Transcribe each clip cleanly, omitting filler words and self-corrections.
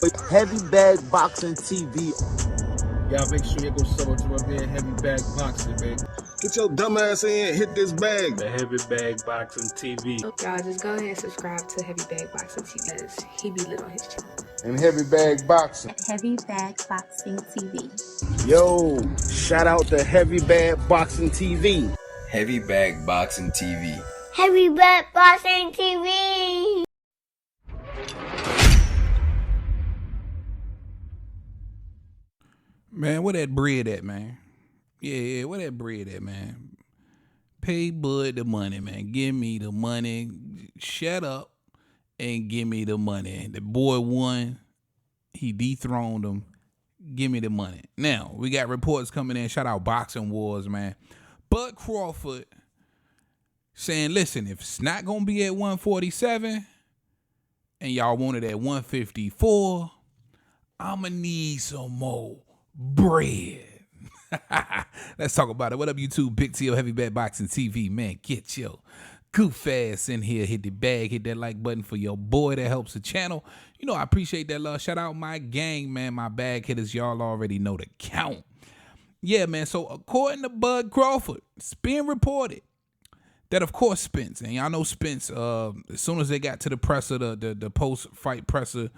Heavy Bag Boxing TV. Y'all make sure you go sub up to my man Heavy Bag Boxing, man. Get your dumb ass in, hit this bag. The Heavy Bag Boxing TV. Y'all just go ahead and subscribe to Heavy Bag Boxing TV because he be lit on his channel. And Heavy Bag Boxing. Heavy Bag Boxing TV. Yo, shout out to Heavy Bag Boxing TV. Heavy Bag Boxing TV. Heavy Bag Boxing TV. Man, where that bread at, man? Yeah, where that bread at, man? Pay Bud the money, man. Give me the money. Shut up and give me the money. The boy won. He dethroned him. Give me the money. Now, we got reports coming in. Shout out Boxing Wars, man. Bud Crawford saying, listen, if it's not going to be at 147 and y'all want it at 154, I'm going to need some more bread. Let's talk about it. What up, YouTube? Big T of Heavy Bag Boxing TV. Man, get your goof ass in here. Hit the bag. Hit that like button for your boy. That helps the channel. You know, I appreciate that love. Shout out my gang, man. My bag hitters. Y'all already know the count. Yeah, man. So according to Bud Crawford, it's being reported that, of course, Spence, and y'all know Spence, as soon as they got to the presser, the post-fight presser,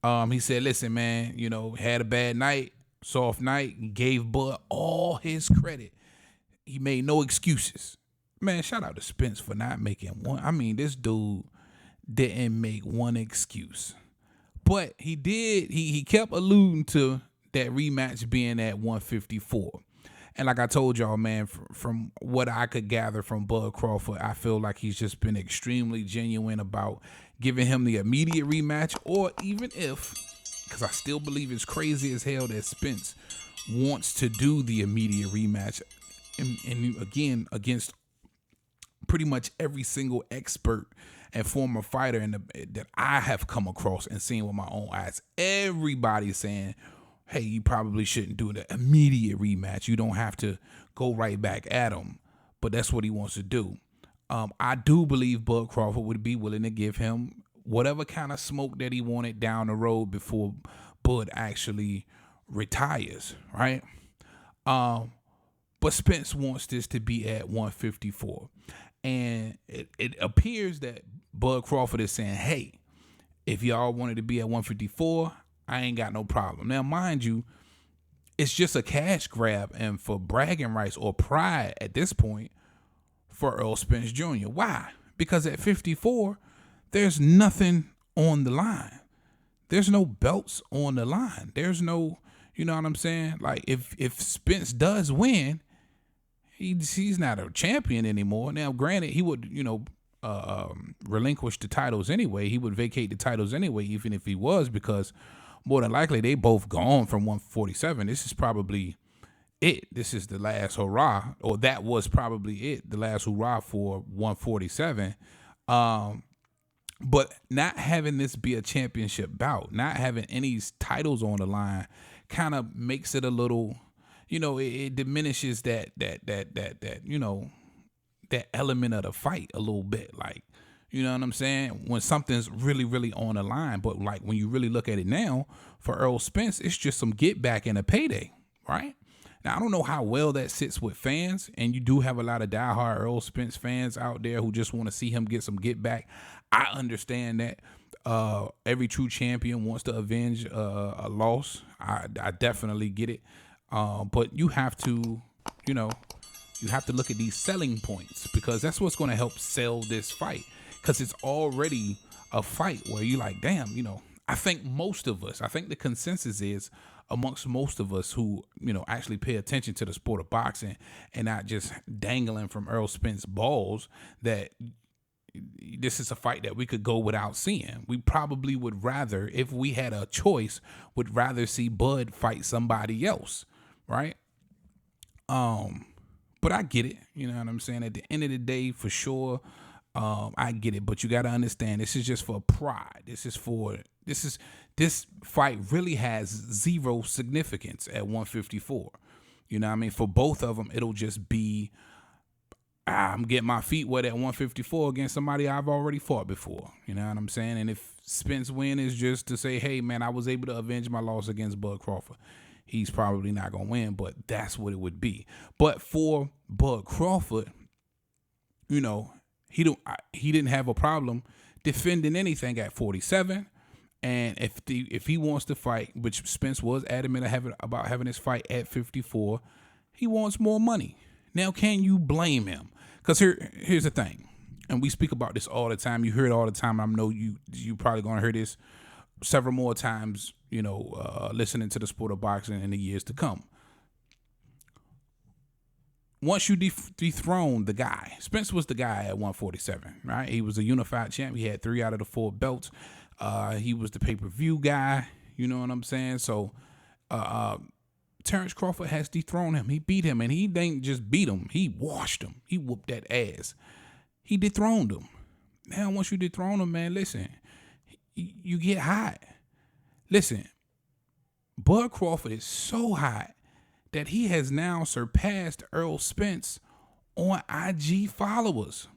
he said, listen, man, you know, had a bad night, soft night, gave Bud all his credit. He made no excuses. Man, shout out to Spence for not making one. I mean, this dude didn't make one excuse. But he did, he kept alluding to that rematch being at 154. And like I told y'all, man, from what I could gather from Bud Crawford, I feel like he's just been extremely genuine about giving him the immediate rematch, or even if, because I still believe it's crazy as hell that Spence wants to do the immediate rematch, and again, against pretty much every single expert and former fighter that I have come across and seen with my own eyes. Everybody's saying, hey, you probably shouldn't do the immediate rematch. You don't have to go right back at him. But that's what he wants to do. I do believe Bud Crawford would be willing to give him whatever kind of smoke that he wanted down the road before Bud actually retires, right? But Spence wants this to be at 154. And it appears that Bud Crawford is saying, hey, if y'all wanted to be at 154, I ain't got no problem. Now, mind you, it's just a cash grab and for bragging rights or pride at this point for Errol Spence Jr. Why? Because at 54, there's nothing on the line. There's no belts on the line. There's no, you know what I'm saying? Like, if Spence does win, he's not a champion anymore. Now, granted, he would, relinquish the titles anyway. He would vacate the titles anyway, even if he was, because more than likely they both gone from 147. This is probably it. This is the last hurrah, or that was probably it, the last hurrah for 147. But not having this be a championship bout, not having any titles on the line, kind of makes it a little, it diminishes that element of the fight a little bit. Like, you know what I'm saying? When something's really, really on the line. But like when you really look at it now, for Errol Spence, it's just some get back and a payday, right? Now, I don't know how well that sits with fans, and you do have a lot of diehard Errol Spence fans out there who just want to see him get some get back. I understand that. Every true champion wants to avenge a loss. I definitely get it. But you have to, you have to look at these selling points, because that's what's going to help sell this fight. Because it's already a fight where you're like, damn, I think the consensus is amongst most of us who, actually pay attention to the sport of boxing and not just dangling from Errol Spence balls, that this is a fight that we could go without seeing. We probably would rather, if we had a choice, would rather see Bud fight somebody else, right? But I get it. You know what I'm saying? At the end of the day, for sure, I get it. But you got to understand, this is just for pride. This fight really has zero significance at 154. You know what I mean? For both of them, it'll just be, I'm getting my feet wet at 154 against somebody I've already fought before. You know what I'm saying? And if Spence win is just to say, hey, man, I was able to avenge my loss against Bud Crawford. He's probably not going to win, but that's what it would be. But for Bud Crawford, you know, he didn't have a problem defending anything at 47. And if he wants to fight, which Spence was adamant about having his fight at 54, he wants more money. Now, can you blame him? Because here's the thing, and we speak about this all the time. You hear it all the time. I know you probably going to hear this several more times, you know, listening to the sport of boxing in the years to come. Once you dethrone the guy, Spence was the guy at 147, right? He was a unified champ. He had 3 out of the 4 belts. He was the pay-per-view guy. You know what I'm saying? So Terence Crawford has dethroned him. He beat him, and he didn't just beat him. He washed him. He whooped that ass. He dethroned him. Now, once you dethrone him, man, listen, you get hot. Listen, Bud Crawford is so hot that he has now surpassed Errol Spence on IG followers.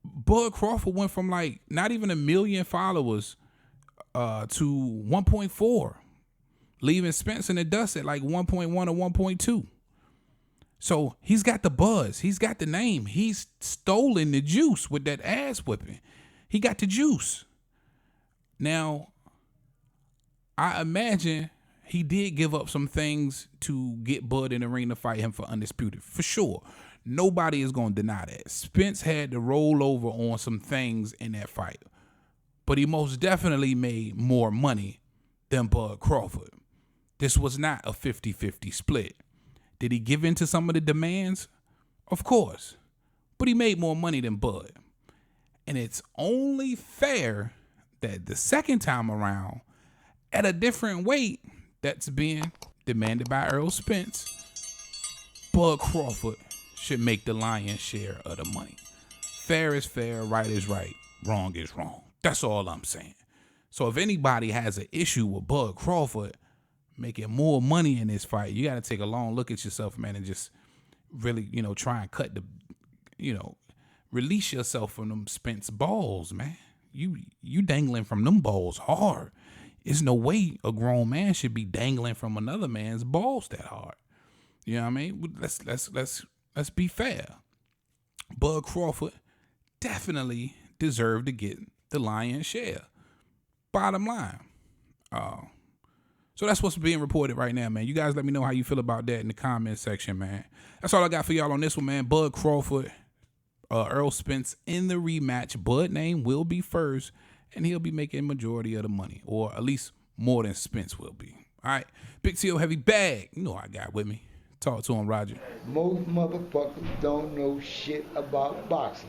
Bud Crawford went from like not even 1 million followers to 1.4, leaving Spence in the dust at like 1.1 or 1.2. So he's got the buzz. He's got the name. He's stolen the juice with that ass whipping. He got the juice. Now, I imagine he did give up some things to get Bud in the ring to fight him for Undisputed, for sure. Nobody is going to deny that. Spence had to roll over on some things in that fight, but he most definitely made more money than Bud Crawford. This was not a 50-50 split. Did he give in to some of the demands? Of course, but he made more money than Bud. And it's only fair that the second time around, at a different weight that's being demanded by Errol Spence, Bud Crawford should make the lion's share of the money. Fair is fair, right is right, wrong is wrong. That's all I'm saying. So if anybody has an issue with Bud Crawford making more money in this fight, you got to take a long look at yourself, man, and just really, you know, try and cut the, you know, release yourself from them Spence balls, man. You dangling from them balls hard. There's no way a grown man should be dangling from another man's balls that hard. You know what I mean? Let's be fair. Bud Crawford definitely deserved to get the lion's share. Bottom line. So that's what's being reported right now, man. You guys let me know how you feel about that in the comment section, man. That's all I got for y'all on this one, man. Bud Crawford, Errol Spence in the rematch. Bud name will be first, and he'll be making majority of the money, or at least more than Spence will be. All right. Big T.O. Heavy Bag. You know what I got with me. Talk to him, Roger. Most motherfuckers don't know shit about boxing.